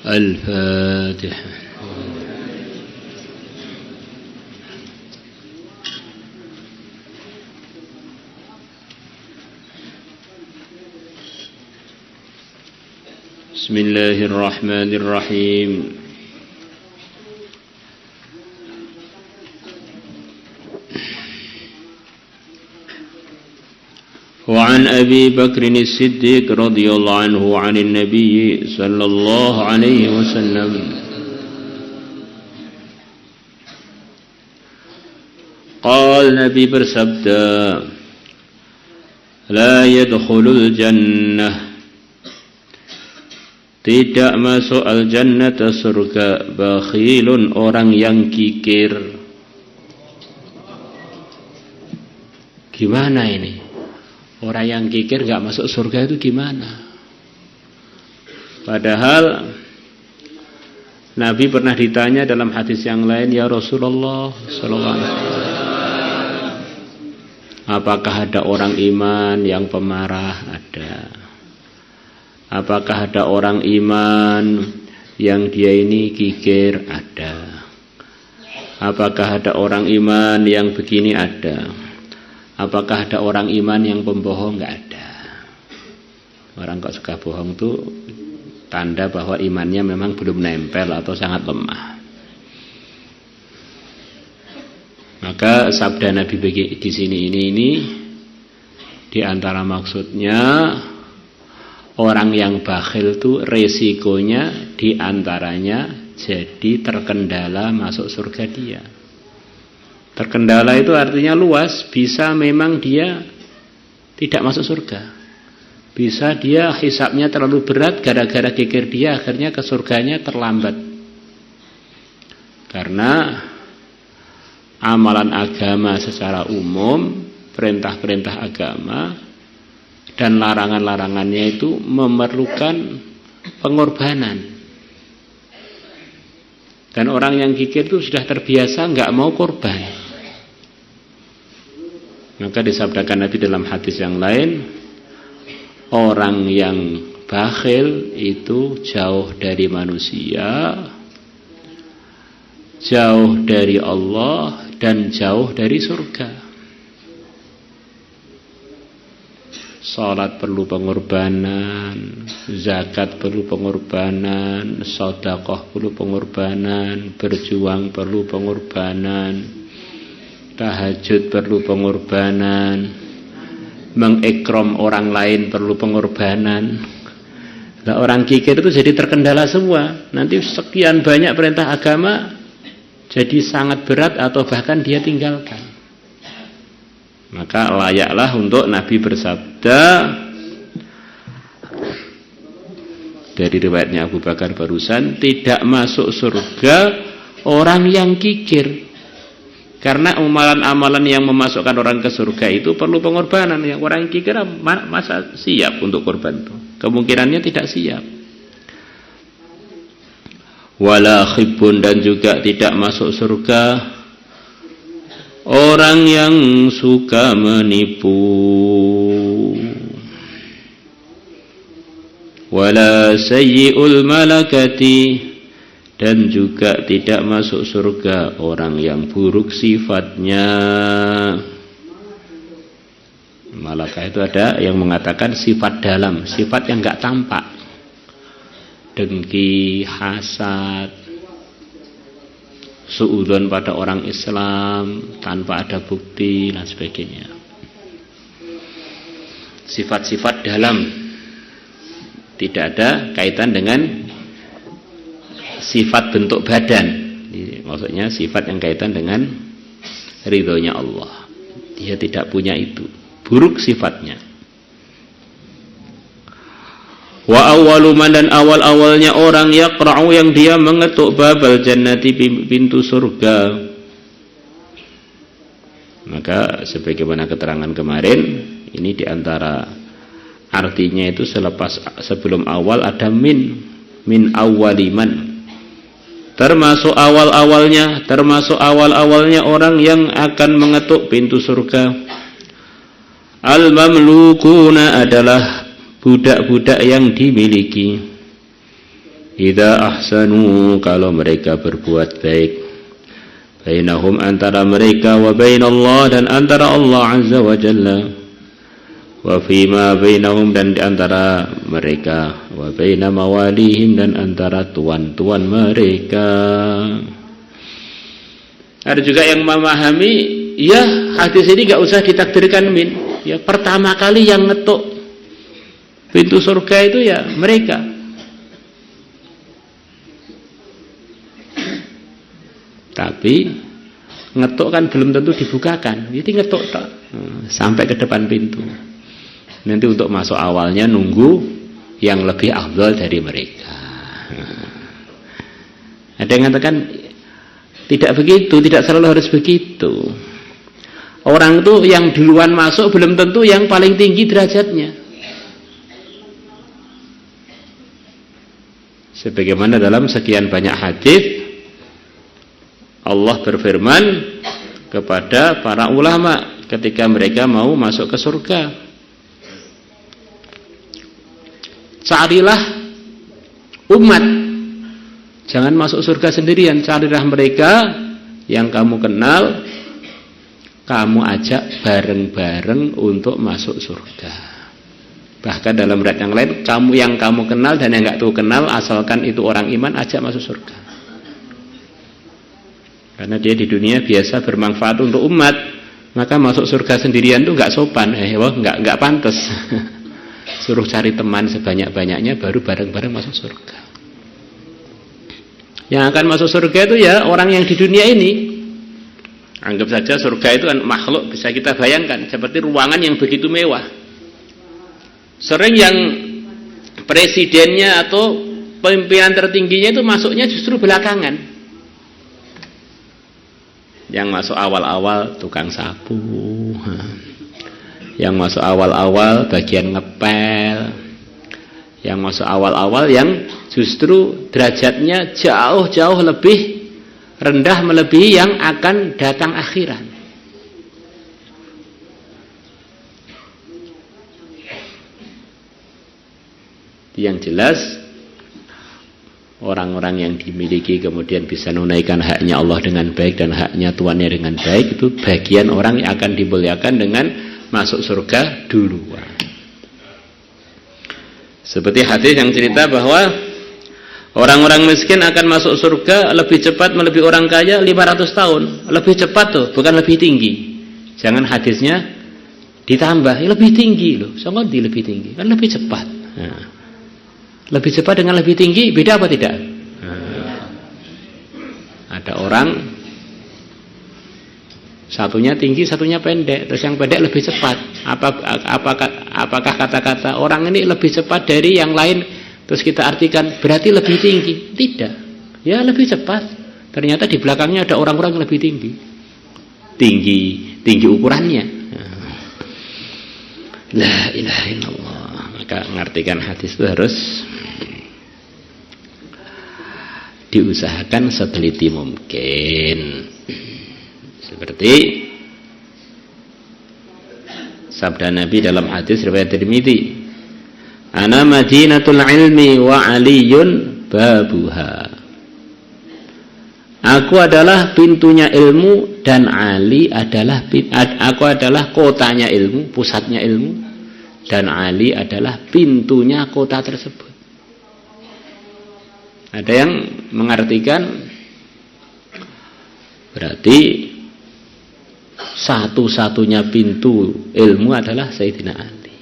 Al-Fatihah. Bismillahirrahmanirrahim. وعن أبي بكر الصديق رضي الله عنه عن النبي صلى الله عليه وسلم قال Nabi bersabda لا يدخل الجنة tidak masuk al-jannata surga bakhilun orang yang kikir. Gimana ini? Orang yang kikir gak masuk surga itu gimana? Padahal Nabi pernah ditanya dalam hadis yang lain, ya Rasulullah sallallahu alaihi wasallam, apakah ada orang iman yang pemarah? Ada. Apakah ada orang iman yang dia ini kikir? Ada. Apakah ada orang iman yang begini? Ada. Apakah ada orang iman yang pembohong? Enggak ada. Orang kok suka bohong itu tanda bahwa imannya memang belum nempel atau sangat lemah. Maka sabda Nabi di sini ini di antara maksudnya orang yang bakhil itu resikonya di antaranya jadi terkendala masuk surga dia. Terkendala itu artinya luas, bisa memang dia tidak masuk surga. Bisa dia hisabnya terlalu berat gara-gara kikir dia, akhirnya ke surganya terlambat. Karena amalan agama secara umum, perintah-perintah agama dan larangan-larangannya itu memerlukan pengorbanan. Dan orang yang kikir itu sudah terbiasa nggak mau korban. Maka disabdakan Nabi dalam hadis yang lain, orang yang bakhil itu jauh dari manusia, jauh dari Allah, dan jauh dari surga. Salat perlu pengorbanan, zakat perlu pengorbanan, sedekah perlu pengorbanan, berjuang perlu pengorbanan, tahajud perlu pengorbanan, mengikram orang lain perlu pengorbanan. Nah, orang kikir itu jadi terkendala semua. Nanti sekian banyak perintah agama jadi sangat berat atau bahkan dia tinggalkan. Maka layaklah untuk Nabi bersabda dari riwayatnya Abu Bakar barusan, tidak masuk surga orang yang kikir. Karena amalan-amalan yang memasukkan orang ke surga itu perlu pengorbanan. Yang orang kikir masa siap untuk korban itu? Kemungkinannya tidak siap. Wala khibun, dan juga tidak masuk surga orang yang suka menipu. Wala sayyi'ul malakati, dan juga tidak masuk surga orang yang buruk sifatnya. Malakah itu ada yang mengatakan sifat dalam, sifat yang enggak tampak. Dengki, hasad, suudzon pada orang Islam tanpa ada bukti dan sebagainya. Sifat-sifat dalam, tidak ada kaitan dengan sifat bentuk badan. Maksudnya sifat yang kaitan dengan ridhonya Allah. Dia tidak punya itu. Buruk sifatnya. Wa awwalu man, dan awal-awalnya orang yaqra'u yang dia mengetuk babal jannati, pintu surga. Maka sebagaimana keterangan kemarin, ini diantara artinya itu sebelum awal ada min awwaliman. Termasuk awal-awalnya orang yang akan mengetuk pintu surga. Al-mamlukuna adalah budak-budak yang dimiliki. idza ahsanu, kalau mereka berbuat baik, bainahum, antara mereka, wa bainallah, dan antara Allah azza wa jalla, wa fima bainahum, dan di antara mereka, wa baina mawalihim, dan antara tuan-tuan mereka. Ada juga yang memahami, ya hadis ini gak usah ditakdirkan min, ya pertama kali yang ngetuk pintu surga itu ya mereka. Tapi ngetuk kan belum tentu dibukakan, jadi ngetuk sampai ke depan pintu. Nanti untuk masuk awalnya nunggu yang lebih afdal dari mereka. Ada yang mengatakan tidak begitu, tidak selalu harus begitu. Orang tuh yang duluan masuk belum tentu yang paling tinggi derajatnya. Sebagaimana dalam sekian banyak hadis Allah berfirman kepada para ulama ketika mereka mau masuk ke surga, carilah umat, jangan masuk surga sendirian, carilah mereka yang kamu kenal, kamu ajak bareng-bareng untuk masuk surga. Bahkan dalam riwayat yang lain, kamu yang kamu kenal dan yang enggak tahu kenal, asalkan itu orang iman, ajak masuk surga. Karena dia di dunia biasa bermanfaat untuk umat, maka masuk surga sendirian itu enggak sopan, enggak pantas. Suruh cari teman sebanyak-banyaknya baru bareng-bareng masuk surga. Yang akan masuk surga itu ya orang yang di dunia ini. Anggap saja surga itu kan makhluk, bisa kita bayangkan seperti ruangan yang begitu mewah. Sering yang presidennya atau pimpinan tertingginya itu masuknya justru belakangan. Yang masuk awal-awal tukang sapu, yang masuk awal-awal bagian ngepel, yang masuk awal-awal yang justru derajatnya jauh-jauh lebih rendah melebihi yang akan datang akhiran. Yang jelas orang-orang yang dimiliki kemudian bisa menunaikan haknya Allah dengan baik dan haknya tuannya dengan baik, itu bagian orang yang akan dimuliakan dengan masuk surga duluan. Seperti hadis yang cerita bahwa orang-orang miskin akan masuk surga lebih cepat melebihi orang kaya 500 tahun. Lebih cepat tuh, bukan lebih tinggi. Jangan hadisnya ditambah, lebih tinggi loh. Sama di lebih tinggi, kan lebih cepat. Nah, lebih cepat dengan lebih tinggi beda apa tidak? Ada orang satunya tinggi, satunya pendek, terus yang pendek lebih cepat. Apakah kata-kata orang ini lebih cepat dari yang lain terus kita artikan berarti lebih tinggi? Tidak. Ya lebih cepat. Ternyata di belakangnya ada orang-orang yang lebih tinggi. Tinggi ukurannya. La ilaha illallah. Maka mengartikan hadis itu harus diusahakan seteliti mungkin. Seperti sabda Nabi dalam hadis riwayat Tirmidzi, ana madinatul ilmi wa aliyun babuha. Aku adalah pintunya ilmu dan Ali adalah aku adalah kotanya ilmu, pusatnya ilmu, dan Ali adalah pintunya kota tersebut. Ada yang mengartikan berarti satu-satunya pintu ilmu adalah Sayyidina Ali.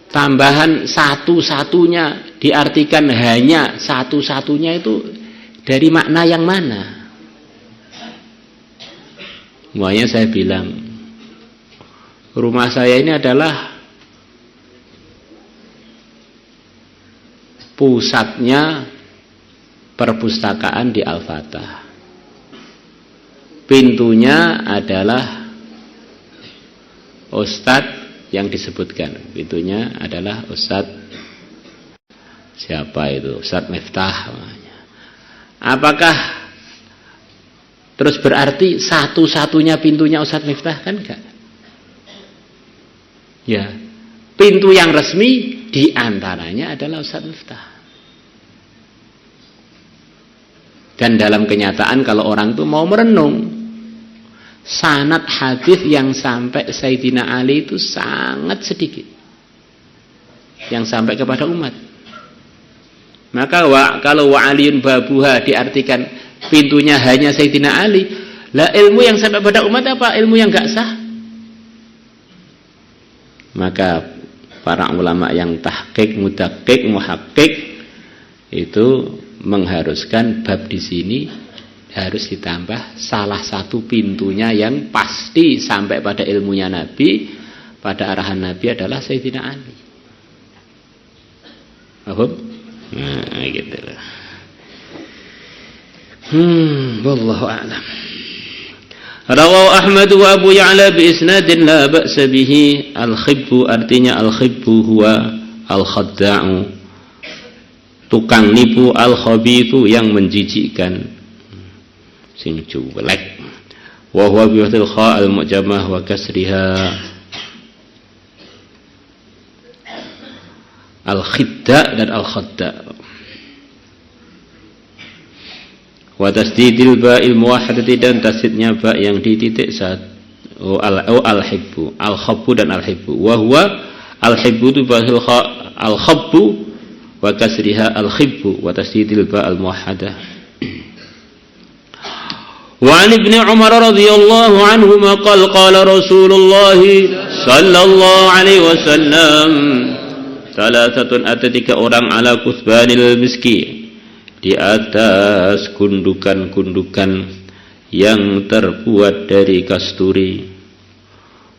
Tambahan satu-satunya diartikan hanya satu-satunya itu dari makna yang mana? Makanya saya bilang rumah saya ini adalah pusatnya perpustakaan di Al-Fatah. Pintunya adalah Ustadz yang disebutkan. Pintunya adalah Ustadz siapa itu? Ustadz Miftah. Apakah terus berarti satu-satunya pintunya Ustadz Miftah? Kan enggak. Ya, pintu yang resmi di antaranya adalah Ustaz Miftah. Dan dalam kenyataan kalau orang itu mau merenung, sanad hadis yang sampai Sayyidina Ali itu sangat sedikit, yang sampai kepada umat. Maka kalau wa aliyun babuha diartikan pintunya hanya Sayyidina Ali, lah ilmu yang sampai pada umat apa? Ilmu yang gak sah. Maka para ulama yang tahqiq, mudaqqiq, muhaqqiq itu mengharuskan bab di sini harus ditambah salah satu pintunya yang pasti sampai pada ilmunya Nabi, pada arahan Nabi adalah Sayyidina Ali. Paham? Nah, gitu lah. Wallahu a'lam. Rawahu Ahmad wa Abu Ya'la bi isnadin la ba'sa bihi. Al-khibbu artinya al-khibbu huwa al-khadda'u, tukang nipu, al-khabithu yang menjijikkan, sing cuwelek. Wa huwa bi fathil kha al-mu'jamah wa kasriha al-khidda dan al-khadda. Wa tasdidil ba'il muwahhadati dan tasdidnya ba yang dititik saat al-hibbu, al-khabbu dan al-hibbu. Wa huwa al-hibbu tu fathil kha al-khabbu wa kasriha al-khibbu wa tasdidil ba al-muwahhadah. Wa an Ibnu Umar radhiyallahu anhuma qala Rasulullah sallallahu alaihi wasallam, salasatun, ada 3 orang ala kusbanil miski, di atas gundukan-gundukan yang terbuat dari kasturi.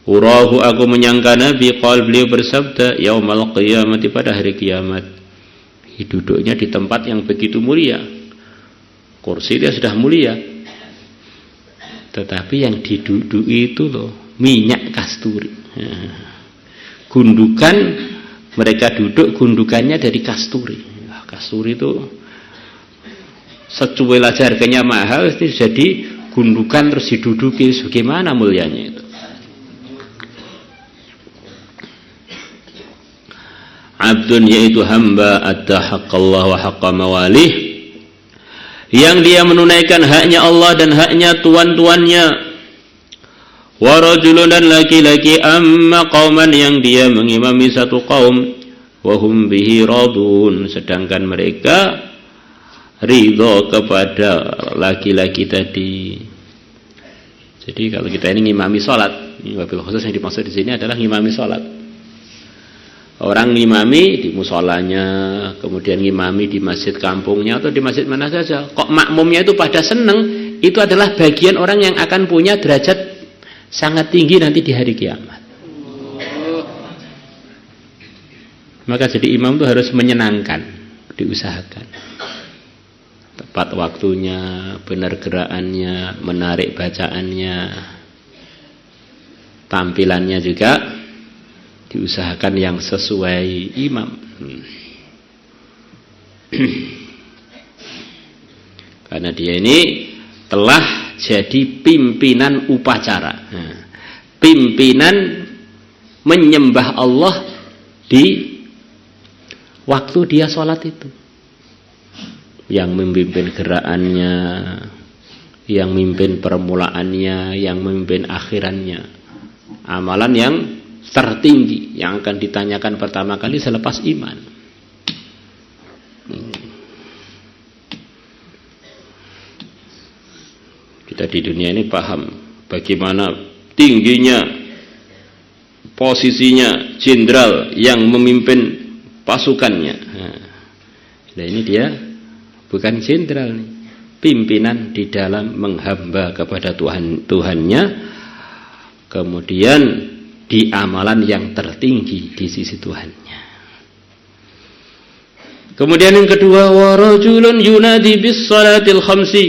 Urahu, aku menyangka Nabi qal, beliau bersabda, yaumal qiyamati, pada hari kiamat. Duduknya di tempat yang begitu mulia, kursi dia sudah mulia, tetapi yang diduduki itu loh minyak kasturi. Gundukan mereka duduk, gundukannya dari kasturi. Kasturi itu secuil aja harganya mahal, itu jadi gundukan terus diduduki, bagaimana mulianya itu. Abdun, yaitu hamba, adda haqqallah wa haqqa mawalih, yang dia menunaikan haknya Allah dan haknya tuan-tuannya. Wa rajulun, dan laki-laki, amma qauman, yang dia mengimami satu kaum, wa hum bihi radun, sedangkan mereka ridho kepada laki-laki tadi. Jadi kalau kita ini ngimami sholat, wabil khusus yang dimaksud di sini adalah ngimami sholat. Orang ngimami di musolanya, kemudian ngimami di masjid kampungnya atau di masjid mana saja, kok makmumnya itu pada seneng, itu adalah bagian orang yang akan punya derajat sangat tinggi nanti di hari kiamat. Maka jadi imam itu harus menyenangkan, diusahakan. Tepat waktunya, benar gerakannya, menarik bacaannya, tampilannya juga diusahakan yang sesuai imam. Karena dia ini telah jadi pimpinan upacara, pimpinan menyembah Allah di waktu dia sholat itu, yang memimpin gerakannya, yang memimpin permulaannya, yang memimpin akhirannya. Amalan yang tertinggi yang akan ditanyakan pertama kali selepas iman. Kita di dunia ini paham bagaimana tingginya posisinya jenderal yang memimpin pasukannya. Nah ini dia bukan jenderal nih, pimpinan di dalam menghamba kepada Tuhannya, kemudian di amalan yang tertinggi di sisi Tuhannya. Kemudian yang kedua, wa rajulun yunadi bis salatil khamsi,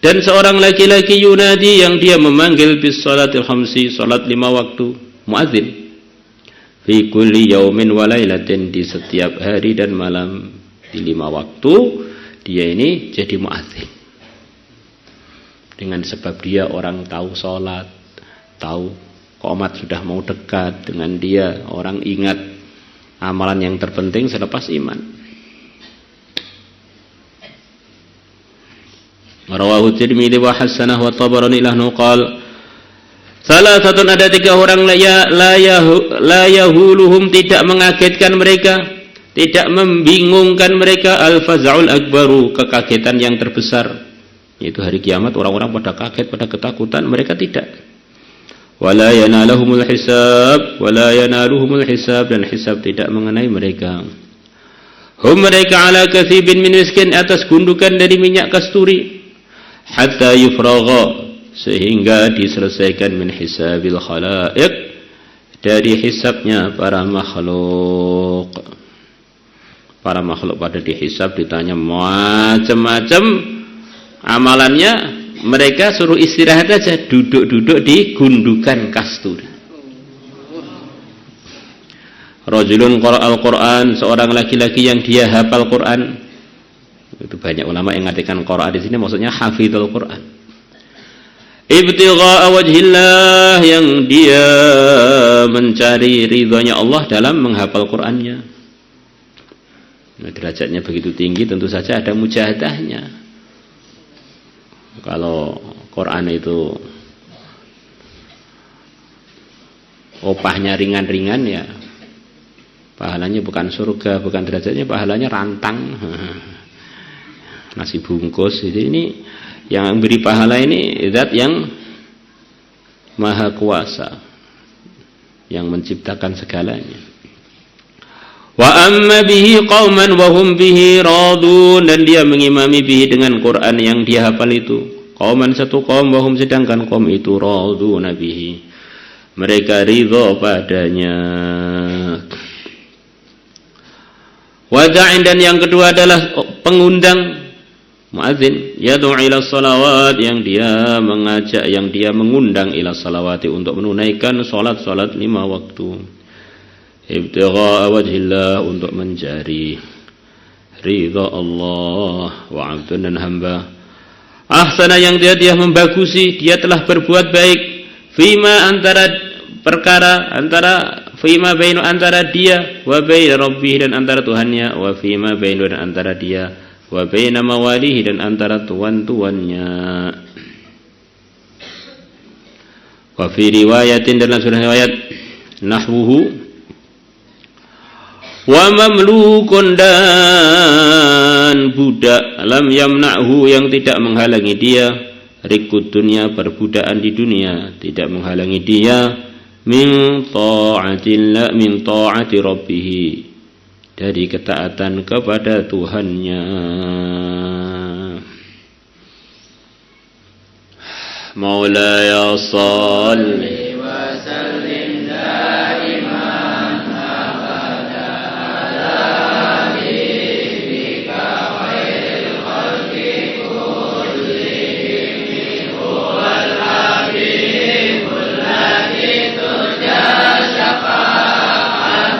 dan seorang laki-laki yunadi yang dia memanggil bis salatil khamsi, salat 5 waktu, muadzin, fi kulli yaumin wa lailatin, di setiap hari dan malam, di 5 waktu dia ini jadi muadzin. Dengan sebab dia orang tahu salat, tahu qomat sudah mau dekat dengan dia, orang ingat amalan yang terpenting selepas iman. Rawahu Tirmidzi wa hasanahu wa Tabarani lahnu qala salah satu ada 3 orang la yahuluhum tidak mengagetkan mereka, tidak membingungkan mereka al-faz'ul akbaru kekagetan yang terbesar, yaitu hari kiamat orang-orang pada kaget, pada ketakutan, mereka tidak. Wala yanaluhumul hisab dan hisab tidak mengenai mereka. Hum mereka ala katsibin min miskin atas gundukan dari minyak kasturi hatta yufragha sehingga diselesaikan min hisabil khalaiq dari hisabnya para makhluk. Para makhluk pada dihisab, ditanya macam-macam amalannya, mereka suruh istirahat aja, duduk-duduk di gundukan kasturi. Rajulun qara'al Qur'an, seorang laki-laki yang dia hafal Quran. Itu banyak ulama yang mengartikan Quran di sini maksudnya hafizul Quran. Ibtigha'a wajhillah, yang dia mencari ridhonya Allah dalam menghafal Qur'annya. Nah, derajatnya begitu tinggi, tentu saja ada mujahadahnya. Kalau Quran itu opahnya ringan-ringan, ya pahalanya bukan surga, bukan derajatnya, pahalanya rantang. Nasi bungkus. Jadi ini yang beri pahala ini zat yang maha kuasa, yang menciptakan segalanya. Wa amma bihi qauman wa hum bihi radun, dan dia mengimami bihi dengan Quran yang dia hafal itu. Qauman satu kaum, wa hum sedangkan kaum itu radun bihi, mereka ridha padanya. Wada'in, dan yang kedua adalah pengundang, muadzin, yad'u ila salawat, yang dia mengajak, yang dia mengundang ila salawati untuk menunaikan salat-salat 5 waktu. Ibtigha'a wajhillah, untuk mencari ridha Allah, wa 'abdun, dan hamba. Ahsana, yang dia membagusi, dia telah berbuat baik, fima antara perkara, antara fima bainu antara dia, wa bain rabbih, dan antara Tuhannya, wa fima bainu, dan antara dia, wa baina mawalihi, dan antara tuan-tuannya. Wa fi riwayatin, dalam surah riwayat nahwuhu, wa mamlukun, dan budak, lam yamna'hu, yang tidak menghalangi dia, rikud dunia, perbudakan di dunia, tidak menghalangi dia, min ta'atillah, min ta'ati rabbih, dari ketaatan kepada Tuhannya. Maulaya salli wa sallim daiman abada ala habibika khairil khalqi kullihim, minhuwal habibul ladzi turja syafa'atuhu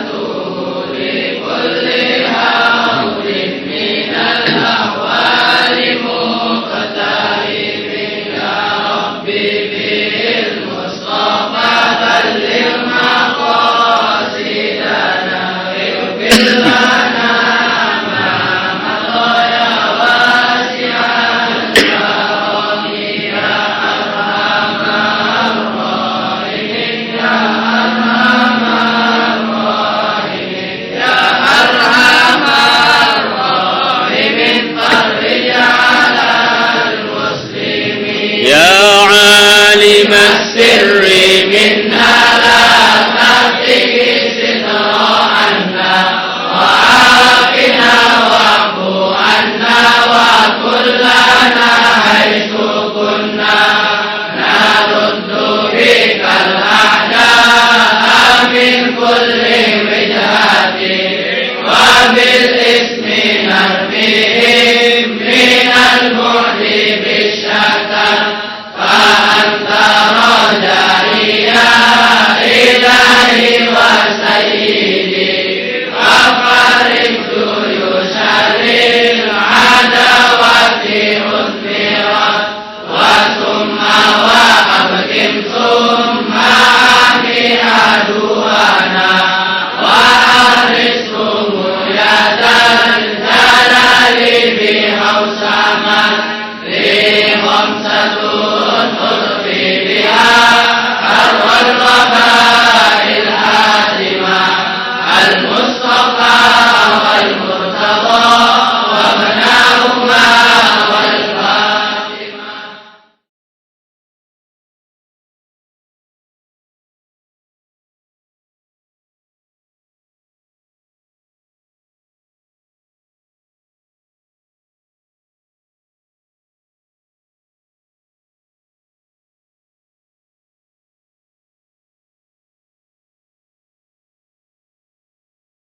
li kulli hawlin minal ahwali muqtaribin ya rabbi bil mustafa balligh maqasidana ighfir lana ma madha ya wasi'al karami ya arhamar rahimin, ya arhamar rahimin, ya arhamar rahimin, farij 'alal muslimin, ya 'alimas sirri min alamatihi sitra anna wa afina wa'fu anna wa kullana haitsu kunna naruddu bikal a'da'a min kulli wijhatin wa bil ismi narmihi